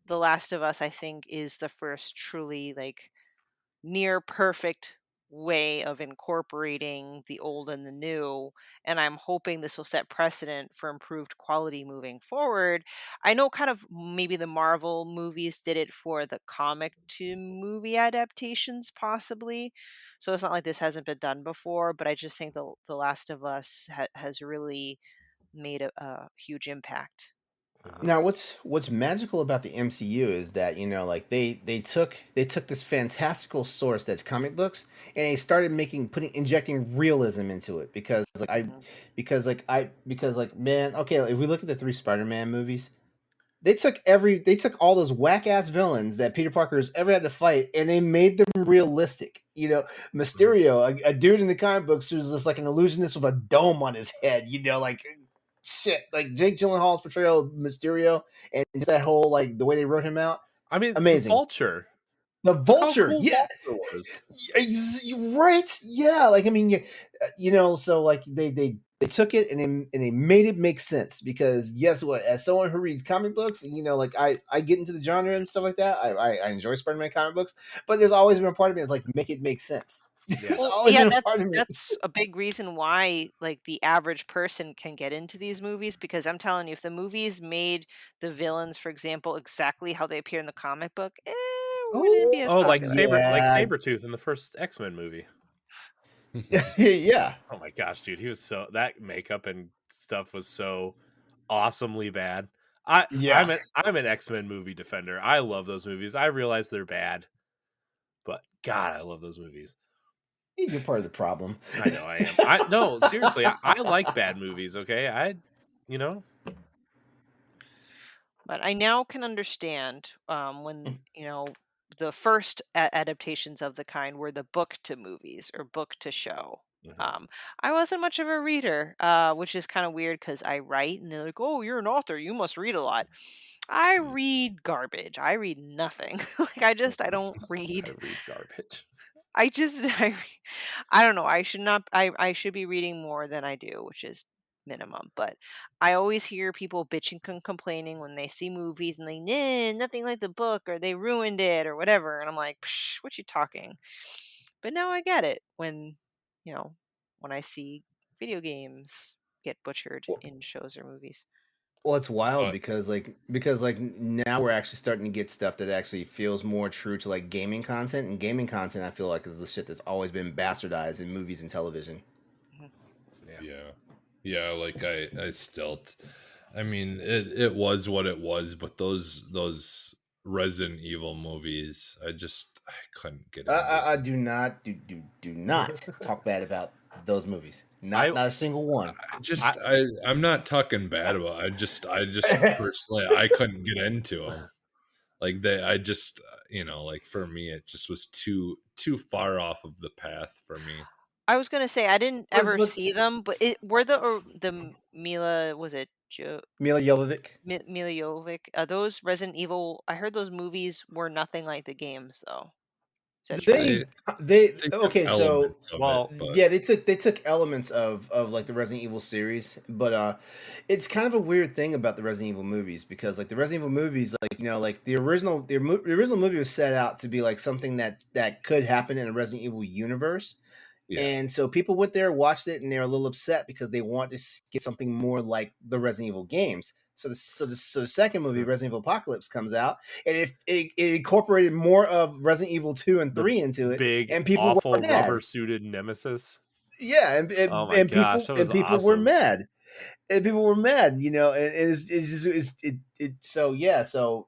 The Last of Us, I think, is the first truly like near perfect way of incorporating the old and the new, and I'm hoping this will set precedent for improved quality moving forward. I know kind of maybe the Marvel movies did it for the comic to movie adaptations possibly, so it's not like this hasn't been done before, but I just think the Last of Us has really made a huge impact. Mhm. Now, what's magical about the MCU is that, like they took this fantastical source that's comic books, and they started injecting realism into it, Mhm. because like, man, okay, if we look at the three Spider-Man movies, they took all those whack ass villains that Peter Parker's ever had to fight, and they made them realistic. Mhm. Mysterio, a dude in the comic books who's just like an illusionist with a dome on his head. Like shit, like Jake Gyllenhaal's portrayal of Mysterio, and just that whole, like, the way they wrote him out, I mean, amazing. Vulture. The Look how Vulture, cool yeah, Vulture was. right, yeah. Like, I mean, so like they took it, and they made it make sense, because yes, what, as someone who reads comic books, and like I get into the genre and stuff like that. I enjoy Spider-Man comic books, but there's always been a part of me that's like, make it make sense. Yeah. There's Well, always yeah, been a that's part of me. that's a big reason why like the average person can get into these movies, because I'm telling you, if the movies made the villains, for example, exactly how they appear in the comic book, wouldn't be Oh as Oh, popular. Like yeah, Sabretooth in the first X-Men movie. yeah, Oh my gosh, dude, he was so that makeup and stuff was so awesomely bad. I yeah. I'm an X-Men movie defender. I love those movies. I realize they're bad, but god, I love those movies. You're part of the problem. I know I am. I no, seriously, I like bad movies, okay? You know? But I now can understand when the first adaptations of the kind were the book to movies or book to show. Mhm. Um, I wasn't much of a reader, which is kind of weird because I write, and they're like, "Oh, you're an author. You must read a lot." I read garbage. I read nothing. Like I don't I read. read garbage. I just I don't know. I should be reading more than I do, which is minimum. But I always hear people bitching and complaining when they see movies and they nah, nothing like the book, or they ruined it or whatever. And I'm like, Psh, what you talking? But now I get it when you know when I see video games. get butchered Well, in shows or movies. well, it's wild But because now we're actually starting to get stuff that actually feels more true to like gaming content, and gaming content I feel like is the shit that's always been bastardized in movies and television. Mhm. Yeah. yeah, yeah. Like I still, I mean, it was what it was. But those Resident Evil movies, I couldn't get into. I do not talk bad about those movies. I Not a single one. I I'm not talking bad about. I just personally I couldn't get into them. Like I just like for me it just was too far off of the path for me. I was gonna say I didn't but, ever but see them, but were the Mila, was it Mila Jovovich, Mila Jovovich? Those Resident Evil. I heard those movies were nothing like the games, though. Is that true? they They they they took okay, so elements of it, well, but yeah, they took elements of like the Resident Evil series, but it's kind of a weird thing about the Resident Evil movies because like the Resident Evil movies, like like the original movie was set out to be like something that could happen in a Resident Evil universe. yeah. And so people went there, watched it, and they were a little upset because they wanted to get something more like the Resident Evil games. So the second movie, Resident Evil Apocalypse, comes out, and it incorporated more of Resident Evil 2 and the 3 into it, big and people were awful mad. rubber suited nemesis. Yeah, Oh my gosh, that was people were awesome. mad, and people were mad, and it's just so yeah, so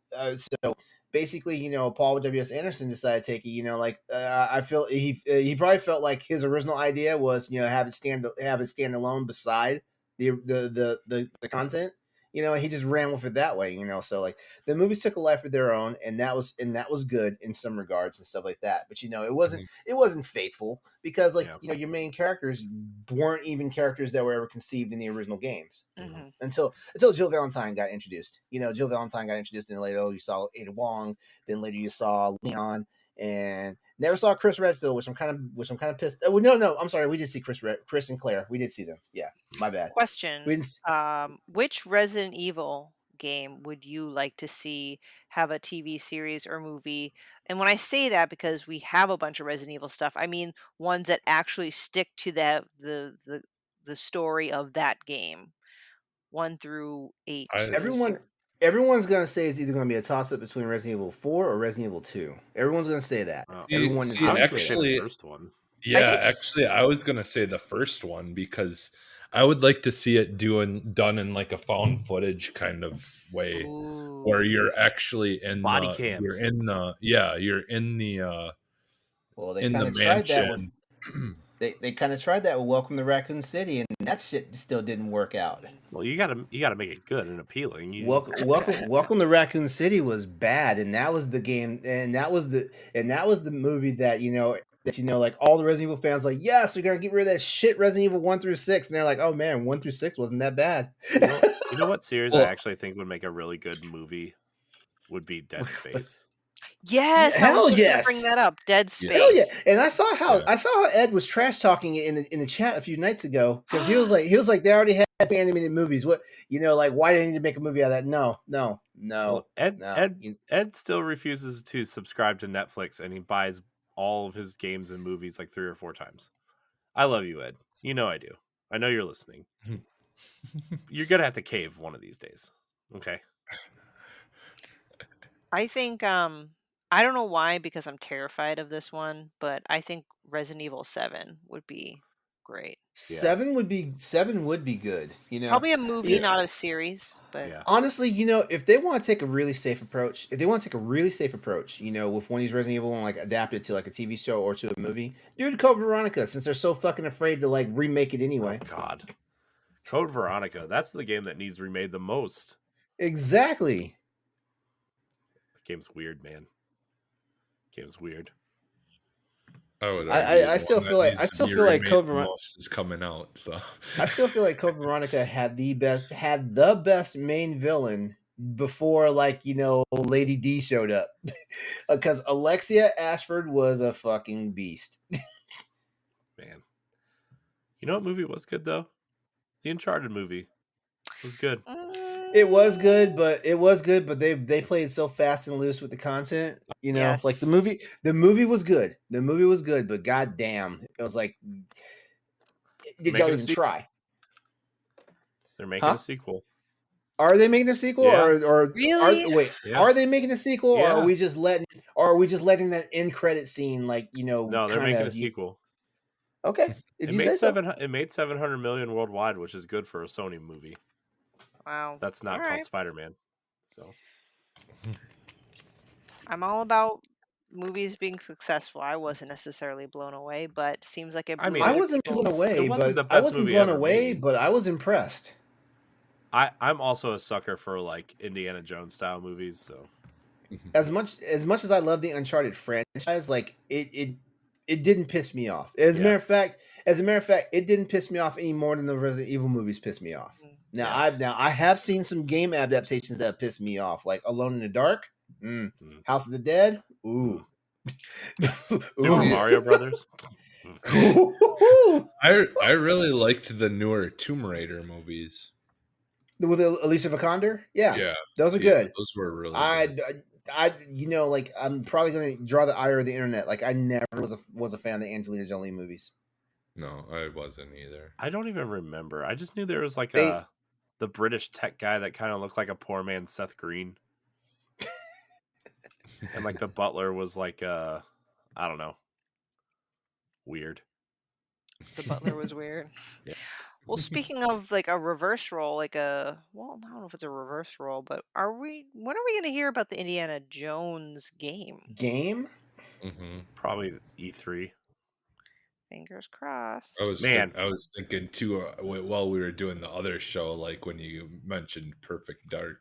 basically, Paul W.S. Anderson decided to take it, like I feel he probably felt like his original idea was have it stand alone beside the content, and he just ran with it that way, so like the movies took a life of their own, and that was good in some regards and stuff like that, but Mhm. it wasn't faithful because like Yeah. your main characters weren't even characters that were ever conceived in the original games Hmm. until Jill Valentine got introduced. Jill Valentine got introduced, and later you saw Ada Wong, then later you saw Leon, and never saw Chris Redfield, which I'm kind of pissed. Oh, no, I'm sorry, we did see Chris and Claire. We did see them. Yeah, my bad. We Question: didn't. which Resident Evil game would you like to see have a TV series or movie? And when I say that, because we have a bunch of Resident Evil stuff, I mean ones that actually stick to the story of that game, 1 through 8 I or Everyone, zero. everyone's gonna say it's either gonna be a toss up between Resident Evil 4 or Resident Evil 2. Everyone's gonna say that. Oh. Everyone is see I going was to gonna say say that. the actually first one. I yeah, think. actually I was gonna say the first one because I would like to see it done in like a found footage kind of way where Ooh. you're actually Body cams. you're in the Well, they in kind the of tried that with mansion. they kind of tried that with Welcome to Raccoon City, and that shit still didn't work out. Well, you gotta make it good and appealing. Welcome to Raccoon City was bad, and that was the game, and that was the movie that like all the Resident Evil fans like, yes, we're gonna get rid of that shit Resident Evil 1 through 6, and they're like, oh man, 1 through 6 wasn't that bad. You know what series I Well, actually think would make a really good movie would be Dead But Space. Yes, I was hell just gonna bring yes, that up. Dead yeah, hell yeah, Space. and I saw how yeah. Ed was trash talking it in the chat a few nights ago because he was like they already had animated movies. What like why do they need to make a movie out of that? No, no, no, Well, Ed no. Ed Ed still refuses to subscribe to Netflix, and he buys all of his games and movies like 3 or 4 times. I love you, Ed. You know I do. I know you're listening. You're gonna have to cave one of these days. Okay. I think I don't know why, because I'm terrified of this one, but I think Resident Evil 7 would be great. Yeah. Seven would be good. Probably a movie, Yeah. not a series, but Yeah. Honestly, if they want to take a really safe approach, with one of these Resident Evil and like adapt it to like a TV show or to a movie, do it Code Veronica since they're so fucking afraid to like remake it Oh anyway. God. Code Veronica. That's the game that needs remade the most. Exactly. The game's weird, man. Game's weird. I would argue I the still one that feel like I needs to still be feel like remade Code the Veronica. most is coming out. So I still feel like Code Veronica had the best main villain before Lady D showed up, because Alexia Ashford was a fucking beast. Man. You know what movie was good though? The Uncharted movie was good. It was good, Mm, but they played so fast and loose with the content. Like the yes. movie. The movie was good. The movie was good, but goddamn, it was like, did y'all Making a even sequel. try? They're making Huh? a sequel. Are they making a sequel, Yeah. or Really? Yeah. are they making a sequel, or Yeah. are we just letting that end credit scene, like, No, they're kind making a of sequel. okay, if It you made say so. It made 700 million worldwide, which is good for a Sony movie. Wow. That's All not called right. Spider-Man. So I'm all about movies being successful. I wasn't necessarily blown away, but seems like it I blew mean, I other wasn't blown people's. it away, wasn't but the best movie ever made. I was impressed. I'm also a sucker for like Indiana Jones style movies, so As much as I love the Uncharted franchise, like it didn't piss me off. As a yeah. matter of fact, it didn't piss me off any more than the Resident Evil movies pissed me off. Mm. Yeah. Now I have seen some game adaptations that have pissed me off, like Alone in the Dark, Mm. House of the Dead, Mm. ooh, Super See, Mario Brothers. ooh. I really liked the newer Tomb Raider movies. With Alicia Vikander, yeah, Yeah, those are see, good. those were really I, good. like, I'm probably going to draw the ire of the internet. Like, I never was a fan of the Angelina Jolie movies. No, I wasn't either. I don't even remember. I just knew there was like They the British tech guy that kind of looked like a poor man Seth Green. And like the butler was like I don't know, weird. The butler was weird. Yeah. Well, speaking of like a reverse role, like well, I don't know if it's a reverse role, but when are we going to hear about the Indiana Jones game? game. hmm Probably E3. Fingers crossed. Man, I was thinking too while we were doing the other show, like when you mentioned Perfect Dark.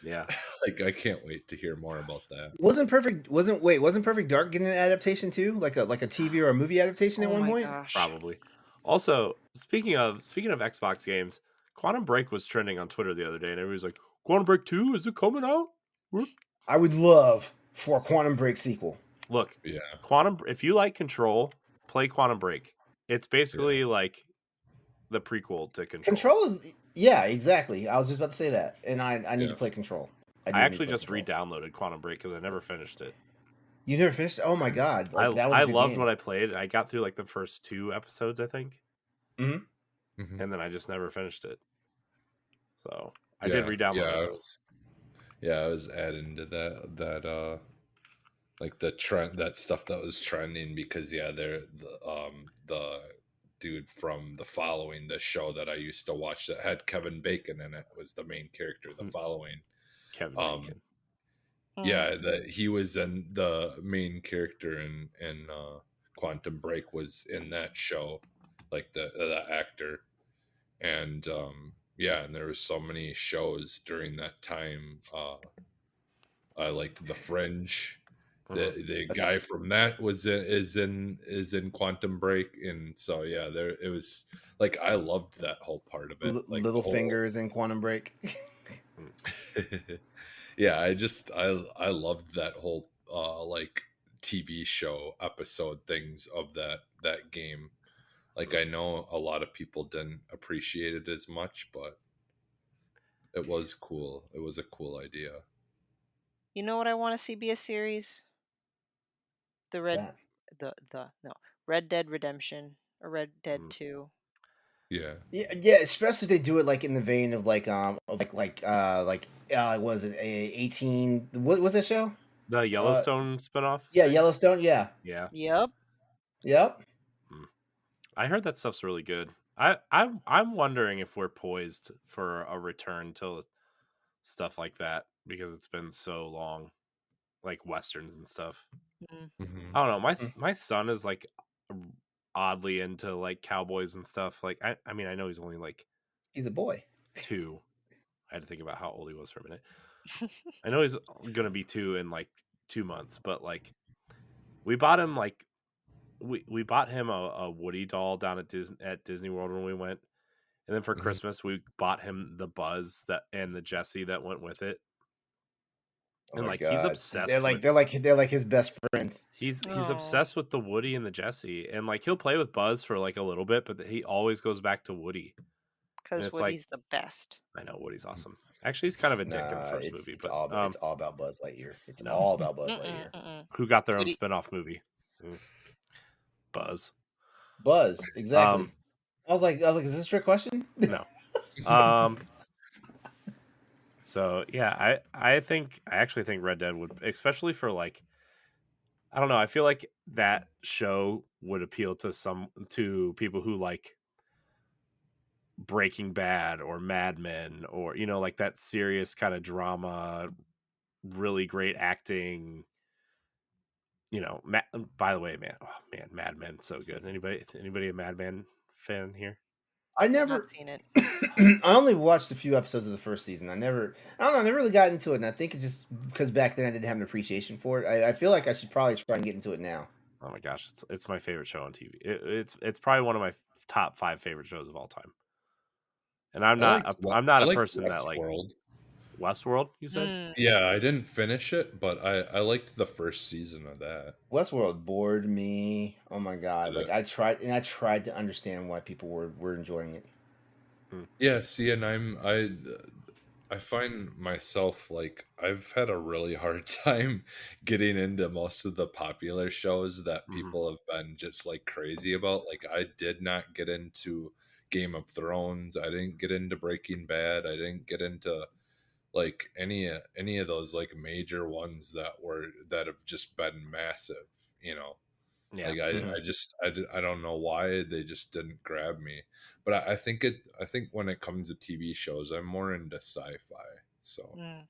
yeah. Like I can't wait to hear more about that. Wasn't Perfect Dark getting an adaptation too, like a TV or a movie adaptation at Oh one my point? gosh. Probably. Also, speaking of Xbox games, Quantum Break was trending on Twitter the other day, and everybody's like, "Quantum Break 2, is it coming out?" What? I would love for a Quantum Break sequel. Look, Yeah, if you like Control, play Quantum Break. It's basically like the prequel to Control. Control is, yeah, exactly. I was just about to say that, and I need Yeah. to play Control. I actually just re-downloaded Quantum Break because I never finished it. You never finished? Oh my god! Like, that was a I good loved game. what I played. I got through like the first 2 episodes, I think, Mhm. Mhm. and then I just never finished it. So I yeah, did re-download yeah, it though. I was adding to that like the trend, that stuff that was trending, because they're the dude from The Following, the show that I used to watch that had Kevin Bacon in it, was the main character. The Following, Kevin um Bacon. yeah, that he was in the main character in Quantum Break, was in that show, like the actor. And and there was so many shows during that time. I liked The Fringe. The That's guy from that is in Quantum Break, and so there it was. Like, I loved that whole part of it, like the Little whole. Fingers in Quantum Break. Yeah, I loved that whole like TV show episode things of that game. Like, I know a lot of people didn't appreciate it as much, but it was cool. It was a cool idea. You know what I want to see be a series? The What's Red that? the no, Red Dead Redemption or Red Dead 2. Yeah. Yeah, especially if they do it like in the vein of was it a 18? What was that show? The Yellowstone spinoff Yeah, thing. Yellowstone. Yeah, Yeah. Yep. yep. I heard that stuff's really good. I'm wondering if we're poised for a return to stuff like that because it's been so long, like westerns and stuff. Mm. hmm I don't know. Mm. My son is like oddly into like cowboys and stuff. Like I mean I know he's only like He's a boy. 2. I had to think about how old he was for a minute. I know he's gonna be 2 in like 2 months, but like we bought him like we bought him a Woody doll down at Disney World when we went. And then for hmm Christmas, we bought him the Buzz that and the Jessie that went with it. Oh And my like he's god, obsessed with they're like his best friends. he's Oh, obsessed with the Woody and the Jessie. And like he'll play with Buzz for like a little bit, but he always goes back to Woody. And because it's like Woody's the best. I know Woody's awesome. Actually, he's kind of a dick in the Nah, first movie, but it's all about Buzz Lightyear. It's no. all about Buzz Mm-mm, Lightyear. mm-mm. Who got their own Woody, spin-off movie? Buzz. Buzz, exactly. Um I was like, is this a trick question? no. Um. So yeah, I actually think Red Dead would, especially for like, I don't know. I feel like that show would appeal to people who like Breaking Bad or Mad Men, or like that serious kind of drama, really great acting. By the way, man, oh man, Mad Men so good. Anybody a Mad Men fan here? I I've not never. seen it. I only watched a few episodes of the first season. I don't know. I never really got into it, and I think it's just because back then I didn't have an appreciation for it. I feel like I should probably try and get into it now. Oh my gosh, it's my favorite show on TV. It's probably one of my top 5 favorite shows of all time. And I'm not I a liked person that like Westworld. Westworld. You said Mm. Yeah, I didn't finish it, but I liked the first season of that. Westworld bored me. Oh my god! Did Like it? I tried to understand why people were enjoying it. Hmm. Yeah, see, and I find myself like I've had a really hard time getting into most of the popular shows that Mhm. people have been just like crazy about. Like I did not get into Game of Thrones. I didn't get into Breaking Bad. I didn't get into like any of those like major ones that have just been massive, you know. Yeah. Like Hmm. I don't know why they just didn't grab me. But I think when it comes to TV shows, I'm more into sci-fi. So Mm.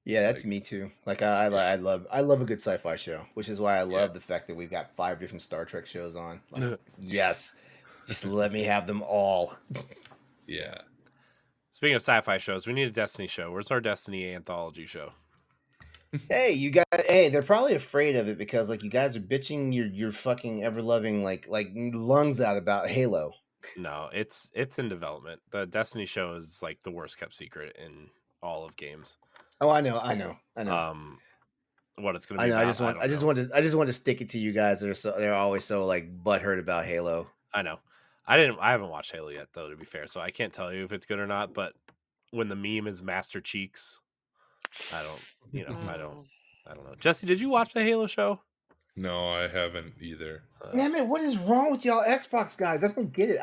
Yeah, that's like me too. Like yeah, I love a good sci-fi show, which is why I yeah, love the fact that we've got 5 different Star Trek shows on. Like, yes, just let me have them all. yeah. Speaking of sci-fi shows, we need a Destiny show. Where's our Destiny anthology show? Hey, you guys. Hey, they're probably afraid of it because like you guys are bitching your fucking ever loving like lungs out about Halo. No, it's in development. The Destiny show is like the worst kept secret in all of games. Oh, I know. Um, what it's going to I be know. about, I don't know. I just want to stick it to you guys. They're always so like butthurt about Halo. I know. I haven't watched Halo yet though, to be fair, so I can't tell you if it's good or not. But when the meme is Master Cheeks, I don't. Mm. I don't know. Jesse, did you watch the Halo show? No, I haven't either. Yeah, man, what is wrong with y'all Xbox guys? I don't get it.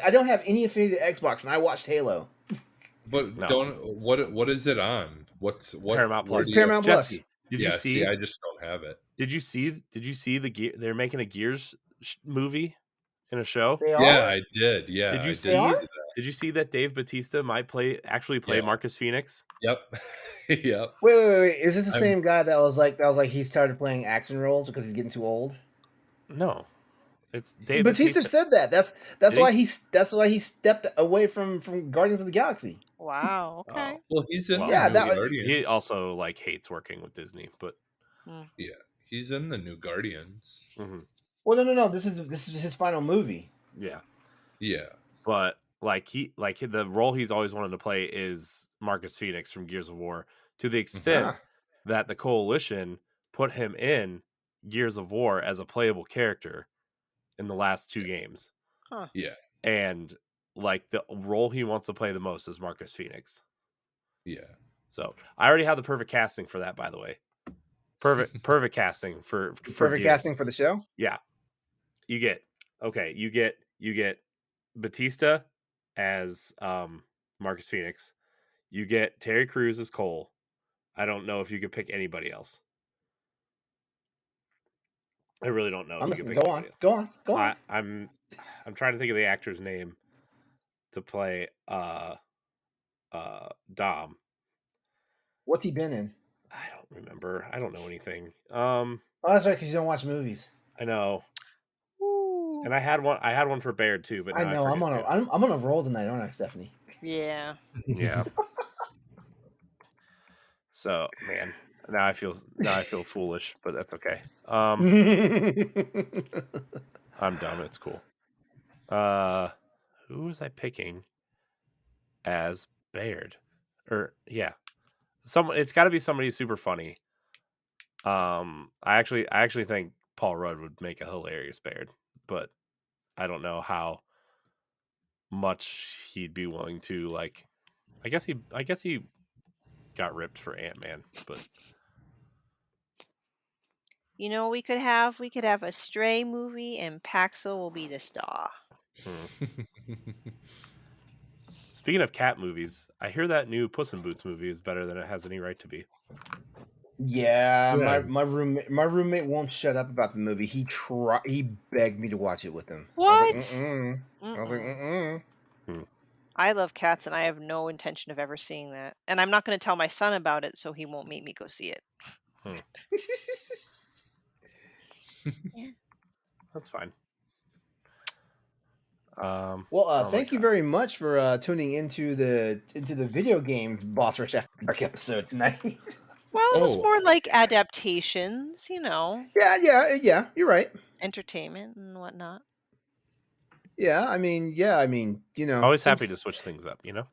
I don't have any affinity to Xbox, and I watched Halo. But No, don't what is it on? Paramount Where It's Plus. do you Paramount Plus. Jesse, did you Yeah, see, see? I just don't have it. Did you see the gear? They're making a Gears movie in a show. They are. Yeah, I did. Yeah, Did you I They did are. see? see that. Did you see that Dave Batista might actually play Yeah. Marcus Phoenix? Yep. Yep. Wait. Is this the I'm same guy that was like he's tired of playing action roles because he's getting too old? No, it's Dave Batista Batista. said that. Did he? That's why he stepped away from Guardians of the Galaxy. Wow. Oh, Okay. well, he's in the well, Yeah, new that was. he Guardians. also like hates working with Disney, but Mm. Yeah, he's in the new Guardians. mhm, Well, no. This is his final movie. yeah. Yeah. But the role he's always wanted to play is Marcus Phoenix from Gears of War, to the Mhm. extent Ah, that the Coalition put him in Gears of War as a playable character in the last 2 games. Huh. Yeah. And like the role he wants to play the most is Marcus Phoenix. Yeah. So I already have the perfect casting for that, by the way. Perfect casting for perfect Gears. casting for the show. Yeah. You get you get Batista as Marcus Phoenix. You get Terry Crews as Cole. I don't know if you could pick anybody else. I really don't know if I'm you could listening. pick Go on. anybody else. Go on. Go on. I'm trying to think of the actor's name to play Dom. What's he been in? I don't remember. I don't know anything. Oh, that's right, because you don't watch movies. I know. Ooh. And I had one for Baird too, but I now I know. forget too. I'm on a roll tonight, aren't I, Stephanie? Yeah. Yeah. So man, now I feel foolish, but that's okay. I'm dumb. It's cool. Who was I picking as Baird? Or yeah, it's got to be somebody super funny. I actually think Paul Rudd would make a hilarious Baird, but I don't know how much he'd be willing to like. I guess he got ripped for Ant-Man, but You know what we could have a Stray movie and Paxil will be the star. hmm. Speaking of cat movies, I hear that new Puss in Boots movie is better than it has any right to be. Yeah, Yeah. my roommate won't shut up about the movie. He begged me to watch it with him. I was like, What? mm-mm. I was like, Mm-mm. mm-mm. I love cats, and I have no intention of ever seeing that. And I'm not going to tell my son about it, so he won't make me go see it. Hmm. Yeah. That's fine. Well, oh my thank you God. very much for tuning into the video games Boss Rush After Dark episode tonight. Well, it was Oh. more like adaptations, yeah, you're right. entertainment and whatnot. Yeah, I mean, Always happy to switch things up, Well,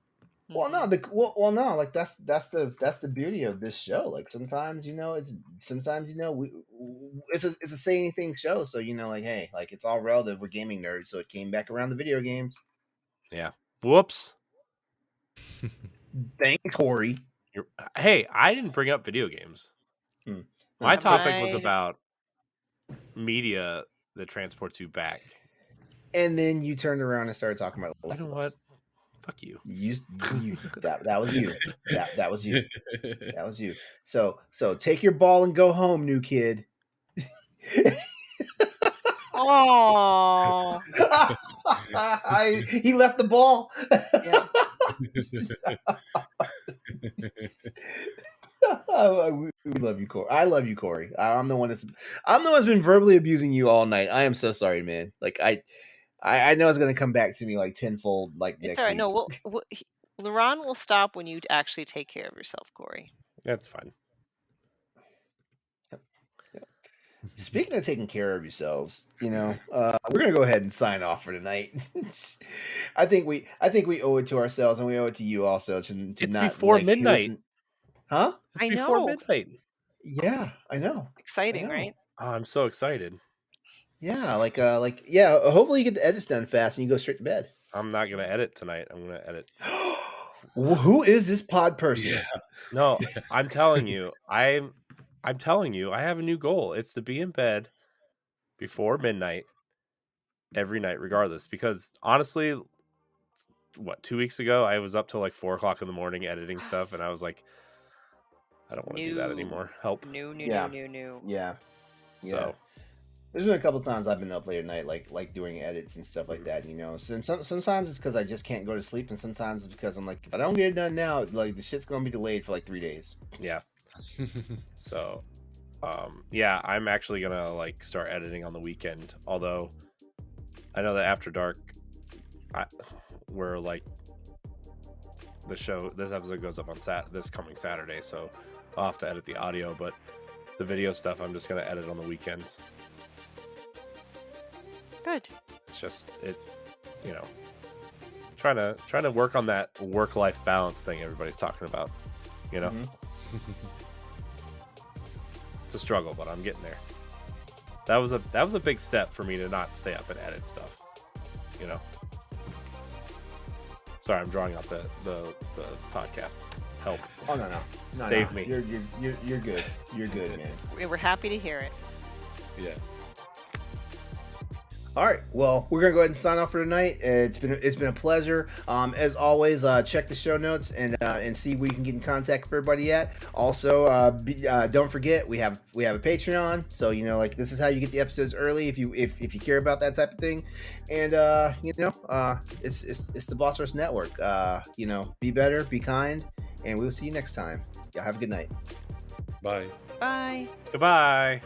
no, Mhm. no, like that's the beauty of this show. Like sometimes, it's a say anything show. So like, hey, like it's all relative. We're gaming nerds, so it came back around the video games. Yeah. Whoops. Thanks, Corey. Hey, I didn't bring up video games. Hmm. My That's okay. topic was about media that transports you back. And then you turned around and started talking about You Last know of what? Us. Fuck you. That was you. That was you. That was you. So take your ball and go home, new kid. Oh, He left the ball. yeah. We love you, Corey. I love you, Corey. I'm the one that's been verbally abusing you all night. I am so sorry, man. Like I know it's gonna come back to me like tenfold, like It's next all right. week. No, LeRon will stop when you actually take care of yourself, Corey. That's fine. Speaking of taking care of yourselves, we're gonna go ahead and sign off for tonight. I think we owe it to ourselves, and we owe it to you also to It's not before like midnight. listen. Huh? It's I before know. midnight. Yeah, I know. Exciting, I know. right? Oh, I'm so excited. Yeah, yeah. Hopefully, you get the edits done fast and you go straight to bed. I'm not gonna edit tonight. I'm gonna edit. Who is this pod person? Yeah. No, I'm telling you. I'm telling you. I have a new goal. It's to be in bed before midnight every night, regardless. Because honestly, 2 weeks ago, I was up till like 4 o'clock in the morning editing stuff, and I was like, I don't want to do that anymore. Help. No. Yeah. So There's been a couple times I've been up late at night, like doing edits and stuff like that. Sometimes it's because I just can't go to sleep, and sometimes it's because I'm like, if I don't get it done now, like the shit's gonna be delayed for like 3 days. yeah. So, yeah, I'm actually gonna like start editing on the weekend. Although I know that After Dark, we're like this episode goes up on this coming Saturday, so I'll have to edit the audio, but the video stuff I'm just gonna edit on the weekends. Good. It's just trying to work on that work-life balance thing everybody's talking about. Mhm. It's a struggle, but I'm getting there. That was a big step for me to not stay up and edit stuff. Sorry, I'm drawing out the podcast. Help. Oh no, Save me. You're good. You're good, man. We're happy to hear it. Yeah. All right. Well, we're gonna go ahead and sign off for tonight. It's been a pleasure. As always, check the show notes and see where you can get in contact with everybody at. Also, don't forget we have a Patreon. So like this is how you get the episodes early if you care about that type of thing. And it's the Boss Rush Network. Be better, be kind, and we will see you next time. Y'all have a good night. Bye. Bye. Goodbye.